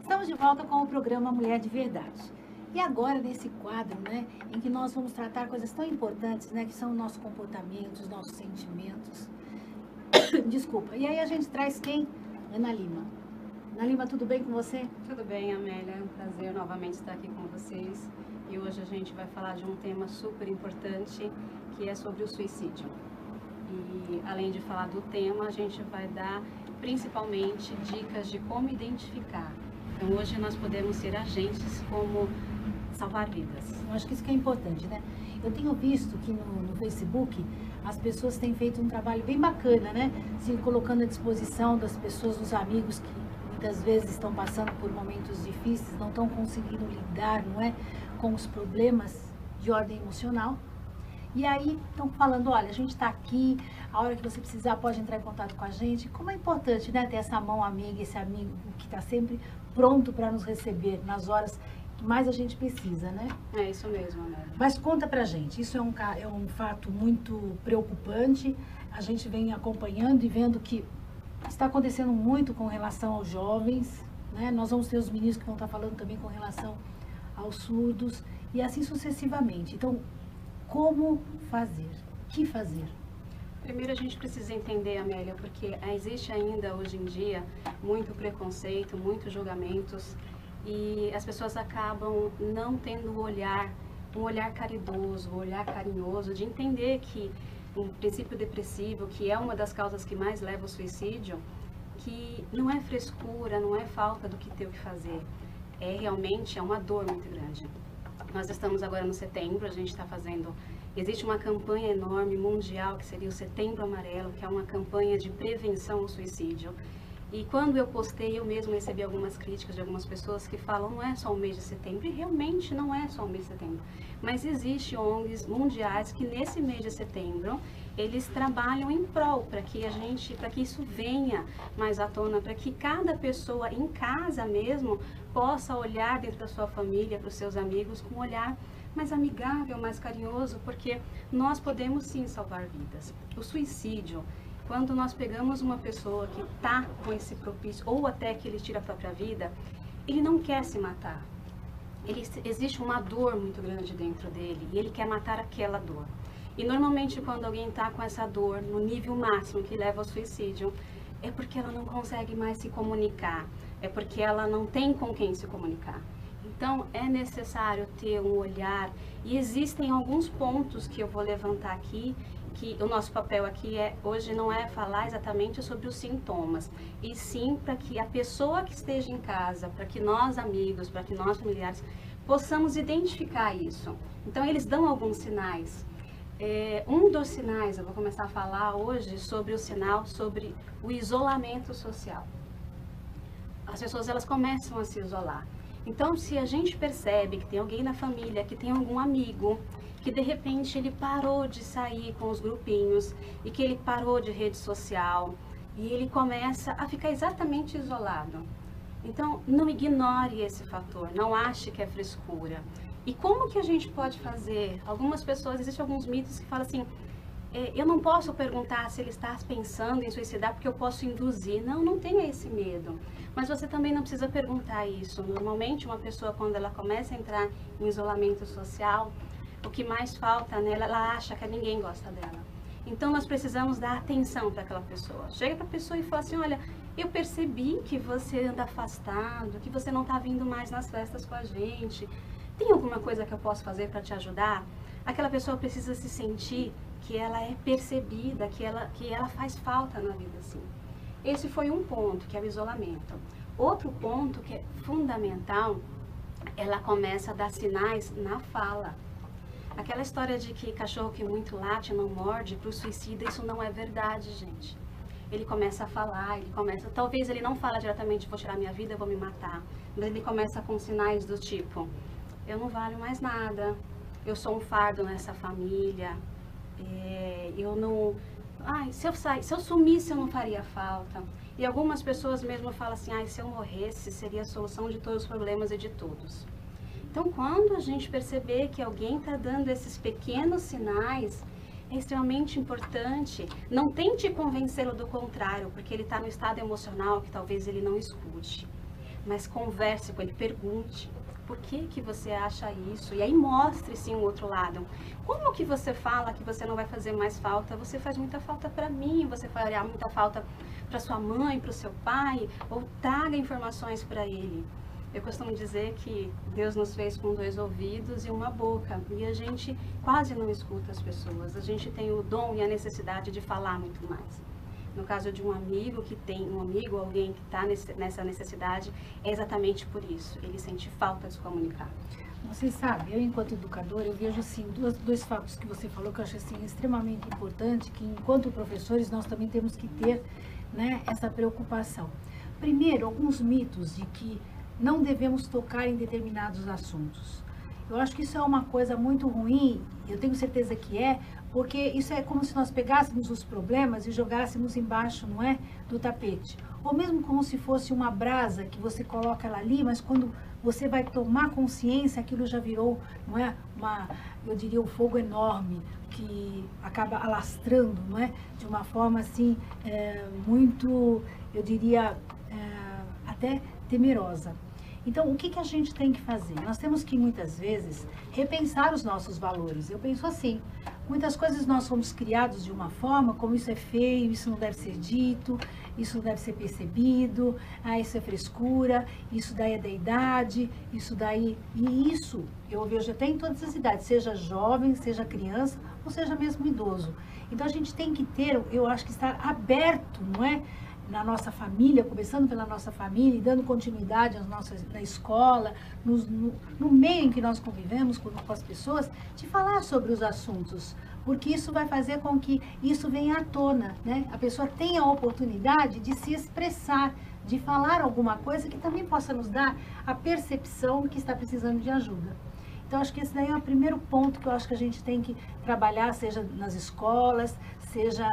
Estamos de volta com o programa Mulher de Verdade. E agora, nesse quadro, né, em que nós vamos tratar coisas tão importantes, né, que são o nosso comportamento, os nossos sentimentos. Desculpa. E aí a gente traz quem? Ana Lima. Ana Lima, tudo bem com você? Tudo bem, Amélia. É um prazer novamente estar aqui com vocês. E hoje a gente vai falar de um tema super importante, que é sobre o suicídio. E além de falar do tema, a gente vai dar principalmente dicas de como identificar. Então hoje nós podemos ser agentes como salvar vidas. Eu acho que isso que é importante, né? Eu tenho visto que no Facebook as pessoas têm feito um trabalho bem bacana, né? Se colocando à disposição das pessoas, dos amigos que muitas vezes estão passando por momentos difíceis, não estão conseguindo lidar, não é, com os problemas de ordem emocional. E aí estão falando, olha, a gente está aqui, a hora que você precisar pode entrar em contato com a gente. Como é importante, né, ter essa mão amiga, esse amigo que está sempre pronto para nos receber nas horas que mais a gente precisa, né? É isso mesmo, Amélia. Mas conta pra gente, isso é um fato muito preocupante. A gente vem acompanhando e vendo que está acontecendo muito com relação aos jovens, né? Nós vamos ter os meninos que vão estar falando também com relação aos surdos e assim sucessivamente. Então, como fazer? O que fazer? Primeiro a gente precisa entender, Amélia, porque existe ainda hoje em dia muito preconceito, muitos julgamentos e as pessoas acabam não tendo um olhar caridoso, um olhar carinhoso, de entender que um princípio depressivo, que é uma das causas que mais leva ao suicídio, que não é frescura, não é falta do que ter o que fazer, realmente uma dor muito grande. Nós estamos agora no setembro, a gente está fazendo... Existe uma campanha enorme mundial, que seria o Setembro Amarelo, que é uma campanha de prevenção ao suicídio. E quando eu postei, eu mesmo recebi algumas críticas de algumas pessoas que falam, não é só o mês de setembro, e realmente não é só o mês de setembro. Mas existem ONGs mundiais que nesse mês de setembro, eles trabalham em prol para que isso venha mais à tona, para que cada pessoa em casa mesmo possa olhar dentro da sua família, para os seus amigos, com um olhar mais amigável, mais carinhoso, porque nós podemos sim salvar vidas. O suicídio, quando nós pegamos uma pessoa que está com esse propício, ou até que ele tira a própria vida, ele não quer se matar. Existe uma dor muito grande dentro dele e ele quer matar aquela dor. E normalmente quando alguém está com essa dor no nível máximo que leva ao suicídio, é porque ela não consegue mais se comunicar, é porque ela não tem com quem se comunicar. Então, é necessário ter um olhar, e existem alguns pontos que eu vou levantar aqui, que o nosso papel aqui hoje não é falar exatamente sobre os sintomas, e sim para que a pessoa que esteja em casa, para que nós amigos, para que nós familiares, possamos identificar isso. Então, eles dão alguns sinais. Um dos sinais, eu vou começar a falar hoje sobre sobre o isolamento social. As pessoas, elas começam a se isolar. Então, se a gente percebe que tem alguém na família, que tem algum amigo, que de repente ele parou de sair com os grupinhos e que ele parou de rede social e ele começa a ficar exatamente isolado. Então, não ignore esse fator, não ache que é frescura. E como que a gente pode fazer? Algumas pessoas, existem alguns mitos que falam assim, eu não posso perguntar se ele está pensando em suicidar porque eu posso induzir. Não, não tenha esse medo. Mas você também não precisa perguntar isso. Normalmente, uma pessoa, quando ela começa a entrar em isolamento social, o que mais falta nela, ela acha que ninguém gosta dela. Então, nós precisamos dar atenção para aquela pessoa. Chega para a pessoa e fala assim, olha, eu percebi que você anda afastado, que você não está vindo mais nas festas com a gente. Tem alguma coisa que eu posso fazer para te ajudar? Aquela pessoa precisa se sentir que ela é percebida, que ela faz falta na vida, assim. Esse foi um ponto, que é o isolamento. Outro ponto que é fundamental, ela começa a dar sinais na fala. Aquela história de que cachorro que muito late não morde, para o suicida, isso não é verdade, gente. Ele começa a falar, talvez ele não fala diretamente, vou tirar minha vida, eu vou me matar. Mas ele começa com sinais do tipo, eu não valho mais nada, eu sou um fardo nessa família, eu não... se eu sumisse eu não faria falta. E algumas pessoas mesmo falam assim, se eu morresse seria a solução de todos os problemas e de todos. Então, quando a gente perceber que alguém está dando esses pequenos sinais, é extremamente importante. Não tente convencê-lo do contrário, porque ele está no estado emocional que talvez ele não escute. mas converse com ele, pergunte. Por que você acha isso? E aí mostre sim o outro lado. Como que você fala que você não vai fazer mais falta? Você faz muita falta para mim, você fará muita falta para sua mãe, para o seu pai, ou traga informações para ele. Eu costumo dizer que Deus nos fez com 2 ouvidos e uma boca, e a gente quase não escuta as pessoas. A gente tem o dom e a necessidade de falar muito mais. No caso de um amigo que tem alguém que está nessa necessidade, é exatamente por isso. Ele sente falta de se comunicar. Você sabe, eu enquanto educadora, eu vejo assim, dois fatos que você falou que eu acho assim, extremamente importante, que enquanto professores nós também temos que ter, né, essa preocupação. Primeiro, alguns mitos de que não devemos tocar em determinados assuntos. Eu acho que isso é uma coisa muito ruim, eu tenho certeza que é, porque isso é como se nós pegássemos os problemas e jogássemos embaixo, não é, do tapete. Ou mesmo como se fosse uma brasa que você coloca ela ali, mas quando você vai tomar consciência, aquilo já virou, não é, eu diria, um fogo enorme, que acaba alastrando, não é, de uma forma assim, muito, eu diria, até temerosa. Então, o que a gente tem que fazer? Nós temos que, muitas vezes, repensar os nossos valores. Eu penso assim, muitas coisas nós somos criados de uma forma, como isso é feio, isso não deve ser dito, isso não deve ser percebido, isso é frescura, isso daí é da idade, isso daí... E isso eu vejo até em todas as idades, seja jovem, seja criança, ou seja mesmo idoso. Então, a gente tem que ter, eu acho que estar aberto, não é? Na nossa família, começando pela nossa família e dando continuidade na escola, no meio em que nós convivemos com as pessoas, de falar sobre os assuntos, porque isso vai fazer com que isso venha à tona, né? A pessoa tenha a oportunidade de se expressar, de falar alguma coisa que também possa nos dar a percepção que está precisando de ajuda. Então, acho que esse daí é o primeiro ponto que eu acho que a gente tem que trabalhar, seja nas escolas, seja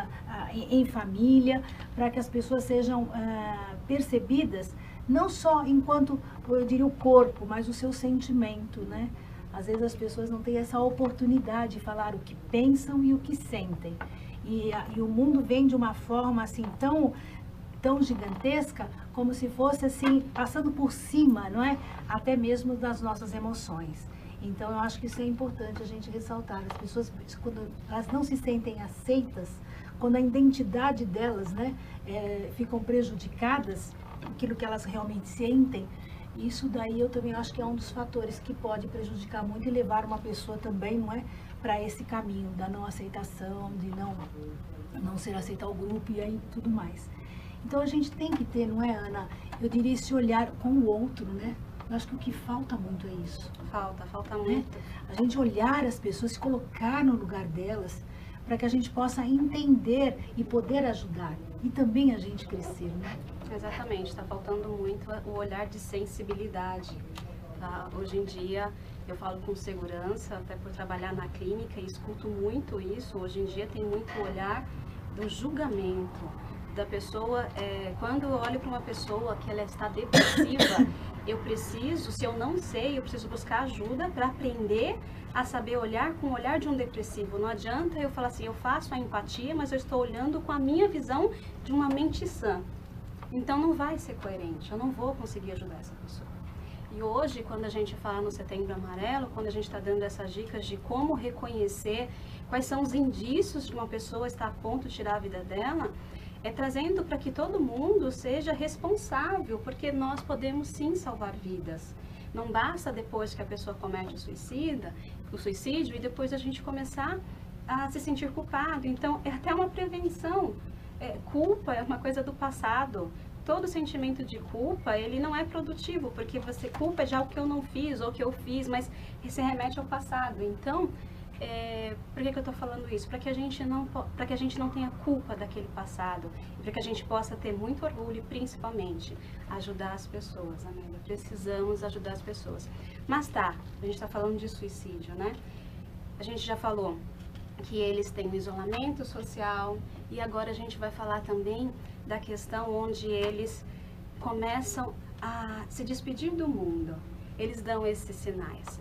em família, para que as pessoas sejam percebidas, não só enquanto, eu diria, o corpo, mas o seu sentimento, né? Às vezes as pessoas não têm essa oportunidade de falar o que pensam e o que sentem. E o mundo vem de uma forma assim tão gigantesca, como se fosse assim, passando por cima, não é? Até mesmo das nossas emoções. Então, eu acho que isso é importante a gente ressaltar. As pessoas, quando elas não se sentem aceitas, quando a identidade delas, né, ficam prejudicadas, aquilo que elas realmente sentem, isso daí eu também acho que é um dos fatores que pode prejudicar muito e levar uma pessoa também, não é, para esse caminho da não aceitação, de não ser aceita ao grupo e aí tudo mais. Então, a gente tem que ter, não é, Ana, eu diria, esse olhar com o outro, né? Eu acho que o que falta muito é isso. Falta muito. A gente olhar as pessoas, se colocar no lugar delas, para que a gente possa entender e poder ajudar. E também a gente crescer, né? Exatamente, está faltando muito o olhar de sensibilidade. Tá? Hoje em dia, eu falo com segurança, até por trabalhar na clínica, e escuto muito isso. Hoje em dia tem muito olhar do julgamento da pessoa. Quando eu olho para uma pessoa que ela está depressiva, eu preciso, se eu não sei, eu preciso buscar ajuda para aprender a saber olhar com o olhar de um depressivo. Não adianta eu falar assim, eu faço a empatia, mas eu estou olhando com a minha visão de uma mente sã. Então não vai ser coerente, eu não vou conseguir ajudar essa pessoa. E hoje, quando a gente fala no Setembro Amarelo, quando a gente está dando essas dicas de como reconhecer quais são os indícios de uma pessoa estar a ponto de tirar a vida dela, trazendo para que todo mundo seja responsável, porque nós podemos sim salvar vidas. Não basta depois que a pessoa comete o suicídio e depois a gente começar a se sentir culpado. Então, é até uma prevenção. Culpa é uma coisa do passado. Todo sentimento de culpa, ele não é produtivo, porque você culpa já o que eu não fiz ou o que eu fiz, mas se remete ao passado. Então, por que eu estou falando isso? Para que a gente não tenha culpa daquele passado, para que a gente possa ter muito orgulho e principalmente ajudar as pessoas, Amélia. Precisamos ajudar as pessoas. Mas tá, a gente está falando de suicídio, né? A gente já falou que eles têm o isolamento social e agora a gente vai falar também da questão onde eles começam a se despedir do mundo. Eles dão esses sinais.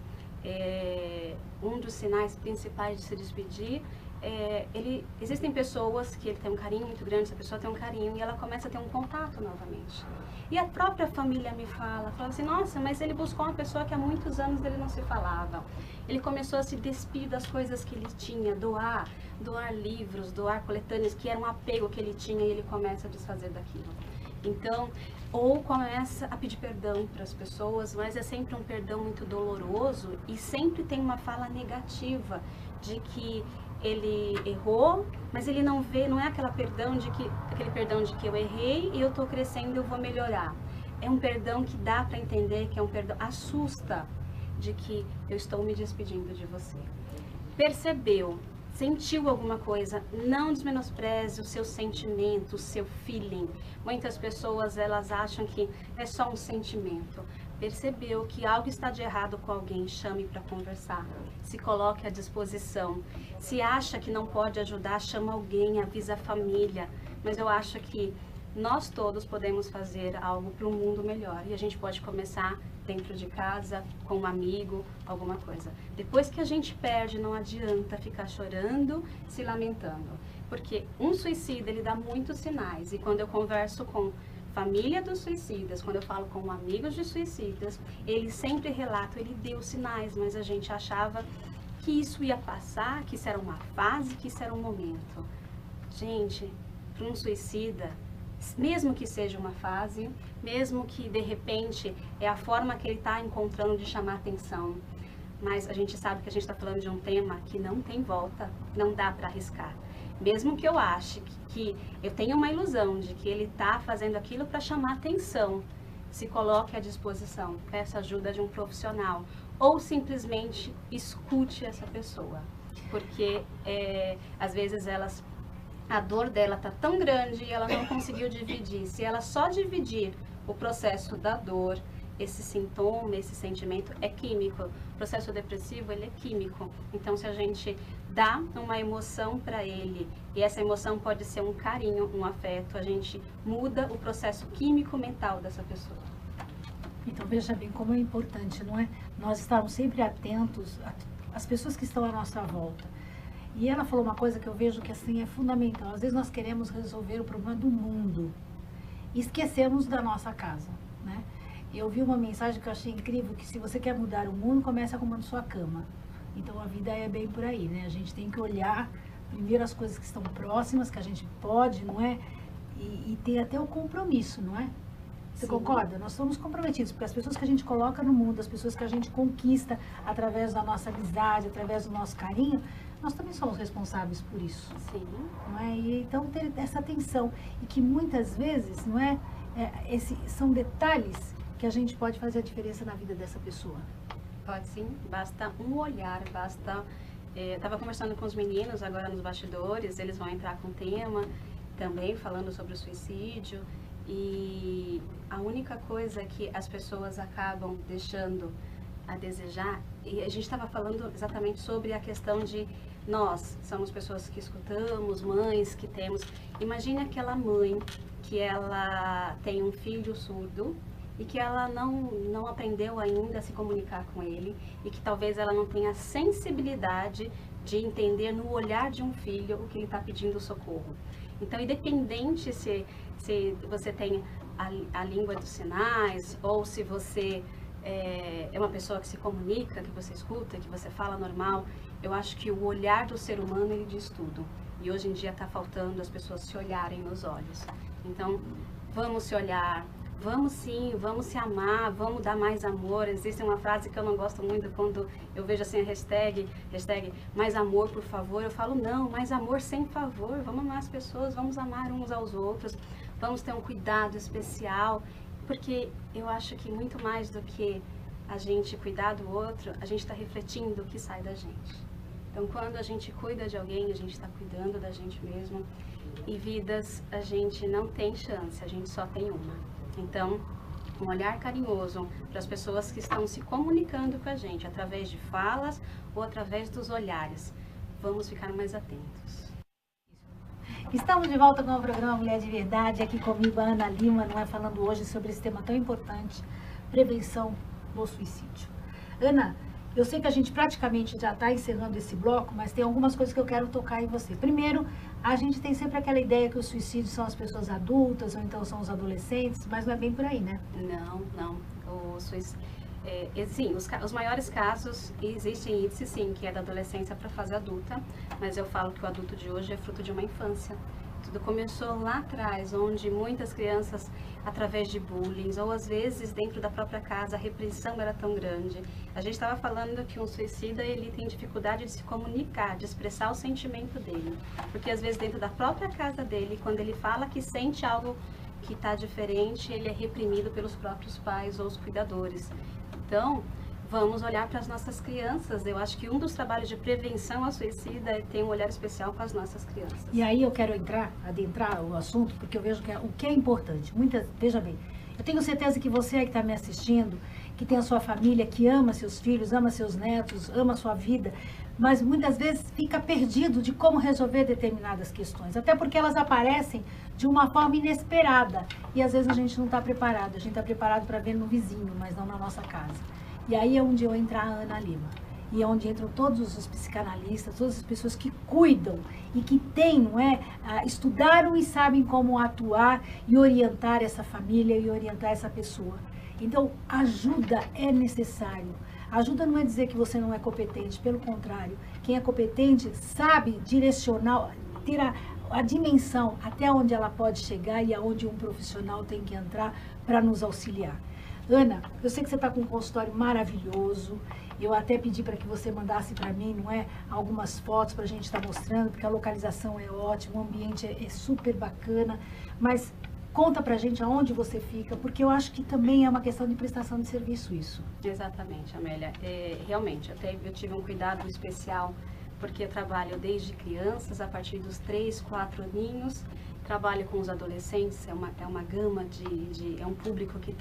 Um dos sinais principais de se despedir existem pessoas que ele tem um carinho muito grande, essa pessoa tem um carinho e ela começa a ter um contato novamente. E a própria família me fala assim, nossa, mas ele buscou uma pessoa que há muitos anos ele não se falava. Ele começou a se despir das coisas que ele tinha, doar livros, doar coletâneas, que era um apego que ele tinha, e ele começa a desfazer daquilo. Então, ou começa a pedir perdão para as pessoas, mas é sempre um perdão muito doloroso e sempre tem uma fala negativa de que ele errou, mas ele não vê, não é aquele perdão de que eu errei e eu estou crescendo, eu vou melhorar. É um perdão que dá para entender que é um perdão, assusta, de que eu estou me despedindo de você. Percebeu, sentiu alguma coisa, não desmenospreze o seu sentimento, o seu feeling. Muitas pessoas, elas acham que é só um sentimento. Percebeu que algo está de errado com alguém, chame para conversar, se coloque à disposição. Se acha que não pode ajudar, chama alguém, avisa a família. Mas eu acho que nós todos podemos fazer algo para um mundo melhor. E a gente pode começar dentro de casa, com um amigo, alguma coisa. Depois que a gente perde, não adianta ficar chorando, se lamentando. Porque um suicida, ele dá muitos sinais. E quando eu converso com família dos suicidas, quando eu falo com amigos de suicidas, eles sempre relatam, ele deu sinais, mas a gente achava que isso ia passar, que isso era uma fase, que isso era um momento. Gente, para um suicida, mesmo que seja uma fase, mesmo que de repente é a forma que ele está encontrando de chamar atenção, mas a gente sabe que a gente está falando de um tema que não tem volta, não dá para arriscar. Mesmo que eu ache que eu tenha uma ilusão de que ele está fazendo aquilo para chamar atenção, se coloque à disposição, peça ajuda de um profissional ou simplesmente escute essa pessoa, porque às vezes a dor dela está tão grande e ela não conseguiu dividir. Se ela só dividir o processo da dor, esse sintoma, esse sentimento é químico. O processo depressivo, ele é químico. Então, se a gente dá uma emoção para ele, e essa emoção pode ser um carinho, um afeto, a gente muda o processo químico mental dessa pessoa. Então, veja bem como é importante, não é? Nós estarmos sempre atentos às pessoas que estão à nossa volta. E ela falou uma coisa que eu vejo que assim é fundamental. Às vezes nós queremos resolver o problema do mundo e esquecemos da nossa casa, né? Eu vi uma mensagem que eu achei incrível, que se você quer mudar o mundo, comece arrumando sua cama. Então a vida é bem por aí, né? A gente tem que olhar primeiro as coisas que estão próximas, que a gente pode, não é? E ter até o compromisso, não é? Você Sim. concorda? Nós somos comprometidos, porque as pessoas que a gente coloca no mundo, as pessoas que a gente conquista através da nossa amizade, através do nosso carinho, nós também somos responsáveis por isso. Sim. Não é? E então ter essa atenção, e que muitas vezes, não é, são detalhes que a gente pode fazer a diferença na vida dessa pessoa. Pode sim, basta um olhar, basta... Estava conversando com os meninos agora nos bastidores, eles vão entrar com o tema também, falando sobre o suicídio, e a única coisa que as pessoas acabam deixando a desejar, e a gente estava falando exatamente sobre a questão de nós somos pessoas que escutamos, mães que temos. Imagine aquela mãe que ela tem um filho surdo e que ela não aprendeu ainda a se comunicar com ele, e que talvez ela não tenha sensibilidade de entender no olhar de um filho o que ele está pedindo socorro. Então, independente se você tem a língua dos sinais, ou se você é uma pessoa que se comunica, que você escuta, que você fala normal, eu acho que o olhar do ser humano, ele diz tudo. E hoje em dia está faltando as pessoas se olharem nos olhos. Então, vamos se olhar, vamos sim, vamos se amar, vamos dar mais amor. Existe uma frase que eu não gosto muito, quando eu vejo assim a hashtag mais amor, por favor. Eu falo, não, mais amor sem favor. Vamos amar as pessoas, vamos amar uns aos outros, vamos ter um cuidado especial. Porque eu acho que muito mais do que a gente cuidar do outro, a gente está refletindo o que sai da gente. Então, quando a gente cuida de alguém, a gente está cuidando da gente mesmo. E vidas, a gente não tem chance, a gente só tem uma. Então, um olhar carinhoso para as pessoas que estão se comunicando com a gente, através de falas ou através dos olhares. Vamos ficar mais atentos. Estamos de volta com o programa Mulher de Verdade, aqui comigo a Ana Lima, não é, falando hoje sobre esse tema tão importante, prevenção do suicídio. Ana, eu sei que a gente praticamente já está encerrando esse bloco, mas tem algumas coisas que eu quero tocar em você. Primeiro, a gente tem sempre aquela ideia que os suicídios são as pessoas adultas, ou então são os adolescentes, mas não é bem por aí, né? Não. Sim, os maiores casos existem índice, sim, que é da adolescência para a fase adulta, mas eu falo que o adulto de hoje é fruto de uma infância. Tudo começou lá atrás, onde muitas crianças, através de bullying, ou às vezes dentro da própria casa, a repressão era tão grande. A gente estava falando que um suicida, ele tem dificuldade de se comunicar, de expressar o sentimento dele. Porque às vezes dentro da própria casa dele, quando ele fala que sente algo que está diferente, ele é reprimido pelos próprios pais ou os cuidadores. Então, vamos olhar para as nossas crianças. Eu acho que um dos trabalhos de prevenção ao suicida é ter um olhar especial com as nossas crianças. E aí eu quero adentrar o assunto, porque eu vejo que o que é importante. Veja bem, eu tenho certeza que você que está me assistindo, que tem a sua família, que ama seus filhos, ama seus netos, ama a sua vida, mas muitas vezes fica perdido de como resolver determinadas questões, até porque elas aparecem de uma forma inesperada e às vezes a gente não está preparado, a gente está preparado para ver no vizinho, mas não na nossa casa. E aí é onde eu entrar a Ana Lima. E é onde entram todos os psicanalistas, todas as pessoas que cuidam e que têm, estudaram e sabem como atuar e orientar essa família e orientar essa pessoa. Então, ajuda é necessário. Ajuda não é dizer que você não é competente, pelo contrário. Quem é competente sabe direcionar, ter a dimensão até onde ela pode chegar e aonde um profissional tem que entrar para nos auxiliar. Ana, eu sei que você está com um consultório maravilhoso. Eu até pedi para que você mandasse para mim, algumas fotos para a gente estar mostrando, porque a localização é ótima, o ambiente é super bacana. Mas conta para a gente aonde você fica, porque eu acho que também é uma questão de prestação de serviço isso. Exatamente, Amélia. Realmente, eu tive um cuidado especial, porque eu trabalho desde crianças, a partir dos 3, 4 aninhos. Trabalho com os adolescentes, é uma gama é um público que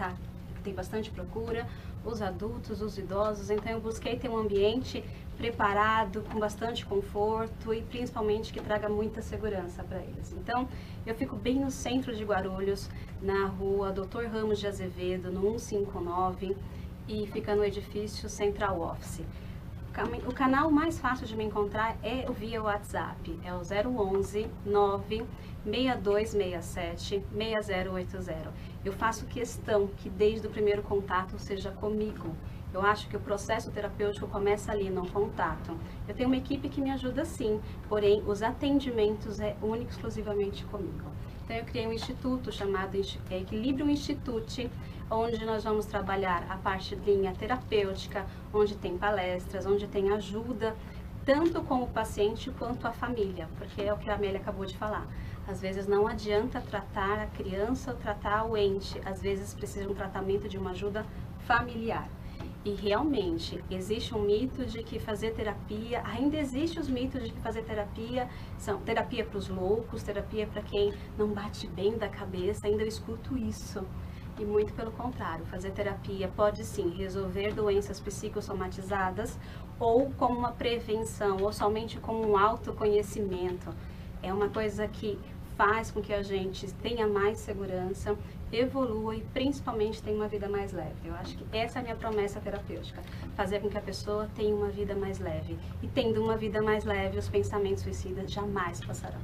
tem bastante procura, os adultos, os idosos, então eu busquei ter um ambiente preparado, com bastante conforto e principalmente que traga muita segurança para eles. Então, eu fico bem no centro de Guarulhos, na rua Dr. Ramos de Azevedo, no 159, e fica no edifício Central Office. O canal mais fácil de me encontrar é via WhatsApp, é o 011 96267 6080. Eu faço questão que desde o primeiro contato seja comigo. Eu acho que o processo terapêutico começa ali, no contato. Eu tenho uma equipe que me ajuda sim, porém os atendimentos é único exclusivamente comigo. Então eu criei um instituto chamado Equilíbrio Institute, onde nós vamos trabalhar a parte de linha terapêutica, onde tem palestras, onde tem ajuda, tanto com o paciente quanto a família, porque é o que a Amélia acabou de falar. Às vezes não adianta tratar a criança ou tratar o ente, às vezes precisa de um tratamento de uma ajuda familiar. E realmente existe um mito de que fazer terapia, ainda existe os mitos de que fazer terapia são terapia para os loucos, terapia para quem não bate bem da cabeça, ainda eu escuto isso. E muito pelo contrário, fazer terapia pode sim resolver doenças psicossomatizadas ou como uma prevenção, ou somente como um autoconhecimento. É uma coisa que faz com que a gente tenha mais segurança, evolua e principalmente tenha uma vida mais leve. Eu acho que essa é a minha promessa terapêutica, fazer com que a pessoa tenha uma vida mais leve. E tendo uma vida mais leve, os pensamentos suicidas jamais passarão.